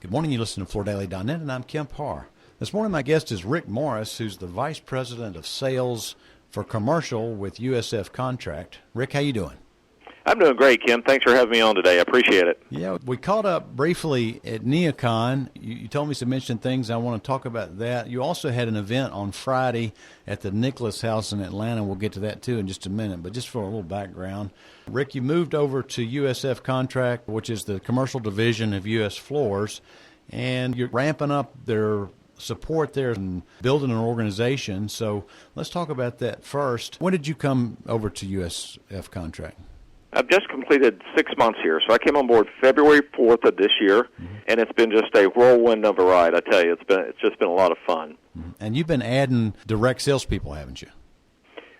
Good morning. You listen to FloorDaily.net, and I'm Kemp Harr. This morning, my guest is Rick Morris, who's the Vice President of Sales for Commercial with USF Contract. Rick, how you doing? I'm doing great, Kim. Thanks for having me on today. I appreciate it. Yeah, we caught up briefly at NeoCon. You told me some interesting things. I want to talk about that. You also had an event on Friday at the Nicholas House in Atlanta. We'll get to that, too, in just a minute. But just for a little background, Rick, you moved over to USF Contract, which is the commercial division of U.S. Floors, and you're ramping up their support there and building an organization. So let's talk about that first. When did you come over to USF Contract? I've just completed 6 months here, so I came on board February 4th of this year, and it's been just a whirlwind of a ride. I tell you, it's just been a lot of fun. And you've been adding direct salespeople, haven't you?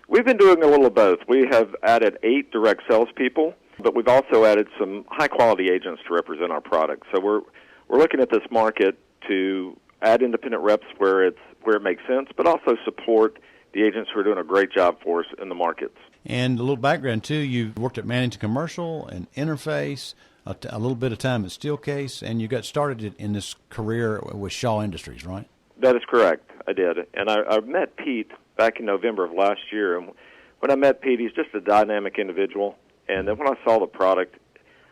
We've been doing a little of both. We have added 8 direct salespeople, but we've also added some high-quality agents to represent our product. So we're looking at this market to add independent reps where it makes sense, but also support the agents who are doing a great job for us in the markets. And a little background, too, you worked at Mannington Commercial and Interface, a little bit of time at Steelcase, and you got started in this career with Shaw Industries, right? That is correct. I did. And I met Pete back in November of last year. And when I met Pete, he's just a dynamic individual. And then when I saw the product,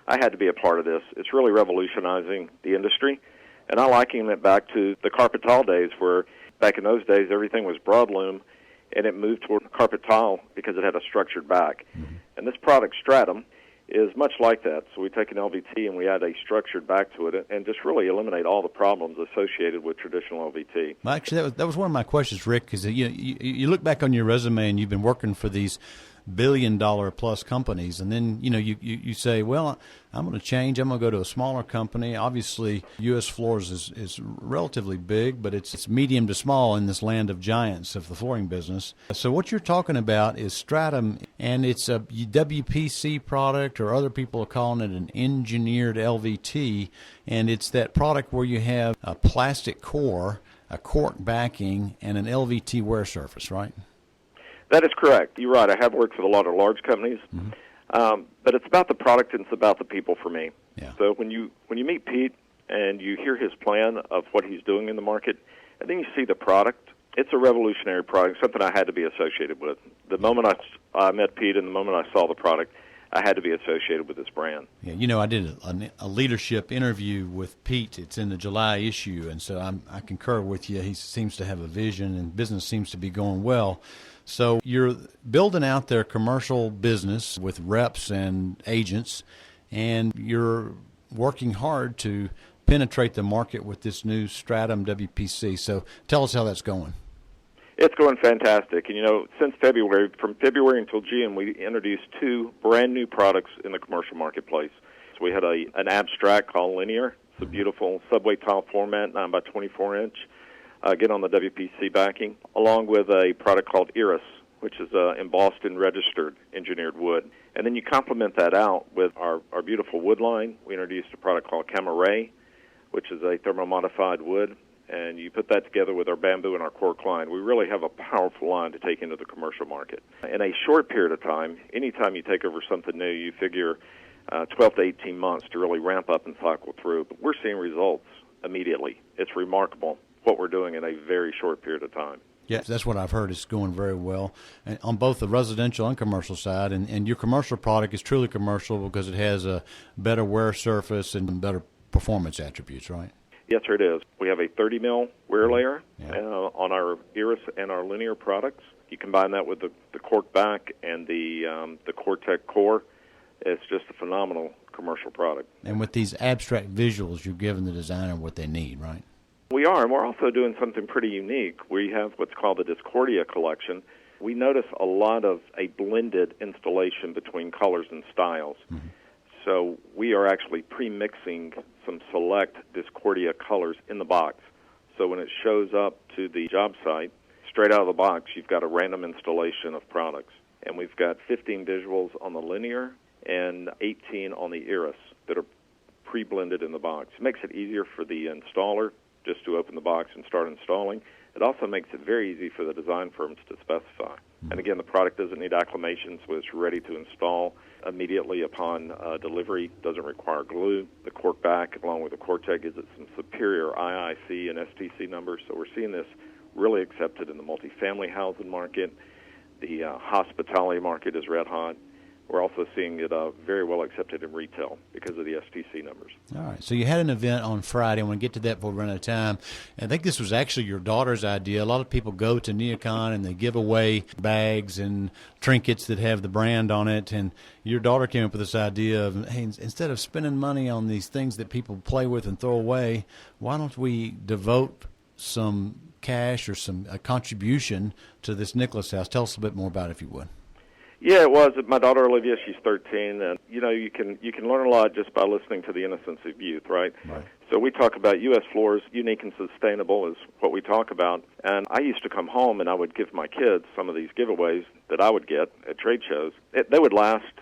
I had to be a part of this. It's really revolutionizing the industry. And I liken it back to the carpet tile days where back in those days everything was broadloom, and it moved toward carpet tile because it had a structured back. And this product, Stratum, is much like that. So we take an LVT and we add a structured back to it and just really eliminate all the problems associated with traditional LVT. Well, actually, that was one of my questions, Rick, because you look back on your resume and you've been working for these billion-dollar-plus companies, and then you say, well, I'm going to change. I'm going to go to a smaller company. Obviously, U.S. Floors is relatively big, but it's medium to small in this land of giants of the flooring business. So what you're talking about is Stratum, and it's a WPC product, or other people are calling it an engineered LVT, and it's that product where you have a plastic core, a cork backing, and an LVT wear surface, right? That is correct. You're right. I have worked with a lot of large companies, but it's about the product and it's about the people for me. Yeah. So when you meet Pete and you hear his plan of what he's doing in the market, and then you see the product, it's a revolutionary product, something I had to be associated with. The moment I met Pete and the moment I saw the product, I had to be associated with this brand. Yeah, I did a leadership interview with Pete. It's in the July issue, and so I concur with you. He seems to have a vision, and business seems to be going well. So you're building out their commercial business with reps and agents, and you're working hard to penetrate the market with this new Stratum WPC. So tell us how that's going. It's going fantastic. And, since February, from February until June, we introduced 2 brand-new products in the commercial marketplace. So we had an abstract called Linear. It's a beautiful subway tile format, 9 by 24 inch. Again, on the WPC backing, along with a product called Iris, which is embossed and registered engineered wood. And then you complement that out with our beautiful wood line. We introduced a product called Camaray, which is a thermomodified wood. And you put that together with our bamboo and our cork line. We really have a powerful line to take into the commercial market. In a short period of time, anytime you take over something new, you figure 12 to 18 months to really ramp up and cycle through. But we're seeing results immediately. It's remarkable what we're doing in a very short period of time. Yes, that's what I've heard. It's going very well and on both the residential and commercial side. And your commercial product is truly commercial because it has a better wear surface and better performance attributes, right? Yes, sir, it is. We have a 30 mil wear layer on our Iris and our Linear products. You combine that with the cork back and the Cortec core. It's just a phenomenal commercial product. And with these abstract visuals, you're giving the designer what they need, right? We are, and we're also doing something pretty unique. We have what's called the Discordia collection. We notice a lot of a blended installation between colors and styles. So we are actually pre-mixing some select Discordia colors in the box. So when it shows up to the job site, straight out of the box, you've got a random installation of products. And we've got 15 visuals on the Linear and 18 on the Iris that are pre-blended in the box. It makes it easier for the installer just to open the box and start installing. It also makes it very easy for the design firms to specify. And again, the product doesn't need acclimation, so it's ready to install immediately upon delivery. Doesn't require glue. The cork back, along with the cork tag, gives it some superior IIC and STC numbers. So we're seeing this really accepted in the multifamily housing market. The hospitality market is red hot. We're also seeing it very well accepted in retail because of the STC numbers. All right. So you had an event on Friday. I want to get to that before we run out of time. I think this was actually your daughter's idea. A lot of people go to NeoCon and they give away bags and trinkets that have the brand on it. And your daughter came up with this idea of, hey, instead of spending money on these things that people play with and throw away, why don't we devote some cash or a contribution to this Nicholas House? Tell us a bit more about it, if you would. Yeah, it was. My daughter Olivia, she's 13, and you can learn a lot just by listening to the innocence of youth, right? Right. So we talk about U.S. floors, unique and sustainable is what we talk about. And I used to come home and I would give my kids some of these giveaways that I would get at trade shows. They would last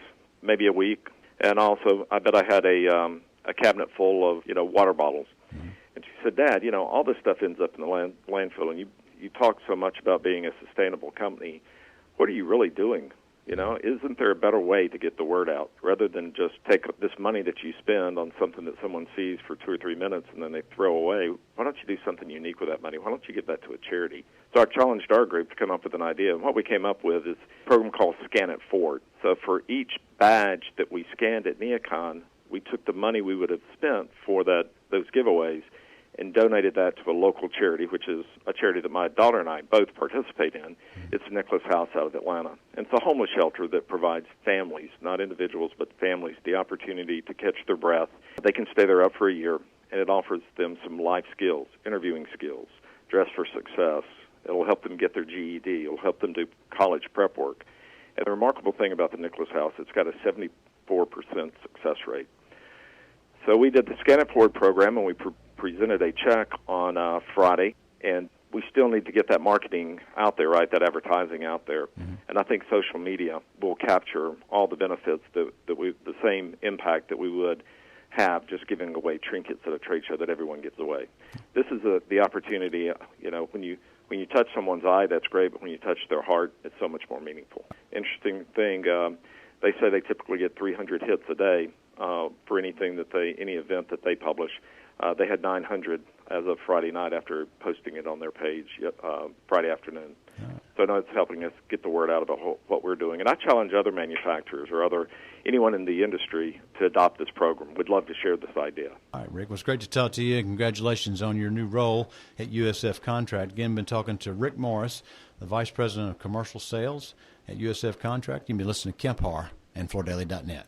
maybe a week, and also I bet I had a cabinet full of water bottles. Mm-hmm. And she said, Dad, all this stuff ends up in the landfill, and you talk so much about being a sustainable company. What are you really doing? Isn't there a better way to get the word out rather than just take this money that you spend on something that someone sees for 2 or 3 minutes and then they throw away? Why don't you do something unique with that money? Why don't you give that to a charity? So I challenged our group to come up with an idea, and what we came up with is a program called Scan It Forward. So for each badge that we scanned at NeoCon, we took the money we would have spent for those giveaways and donated that to a local charity, which is a charity that my daughter and I both participate in. It's Nicholas House out of Atlanta. And it's a homeless shelter that provides families, not individuals, but families, the opportunity to catch their breath. They can stay there up for a year, and it offers them some life skills, interviewing skills, dress for success. It'll help them get their GED. It'll help them do college prep work. And the remarkable thing about the Nicholas House, it's got a 74% success rate. So we did the Scan It Forward program, and we presented a check on Friday, and we still need to get that marketing out there, right, that advertising out there. Mm-hmm. And I think social media will capture all the benefits the same impact that we would have just giving away trinkets at a trade show that everyone gives away. This is the opportunity, when you touch someone's eye, that's great, but when you touch their heart, it's so much more meaningful. Interesting thing, they say they typically get 300 hits a day for any event that they publish. They had 900 as of Friday night after posting it on their page Friday afternoon. So I know it's helping us get the word out about what we're doing. And I challenge other manufacturers or anyone in the industry to adopt this program. We'd love to share this idea. All right, Rick, well, it's great to talk to you. Congratulations on your new role at USF Contract. Again, been talking to Rick Morris, the Vice President of Commercial Sales at USF Contract. You can be listening to Kemp Harr and FloorDaily.net.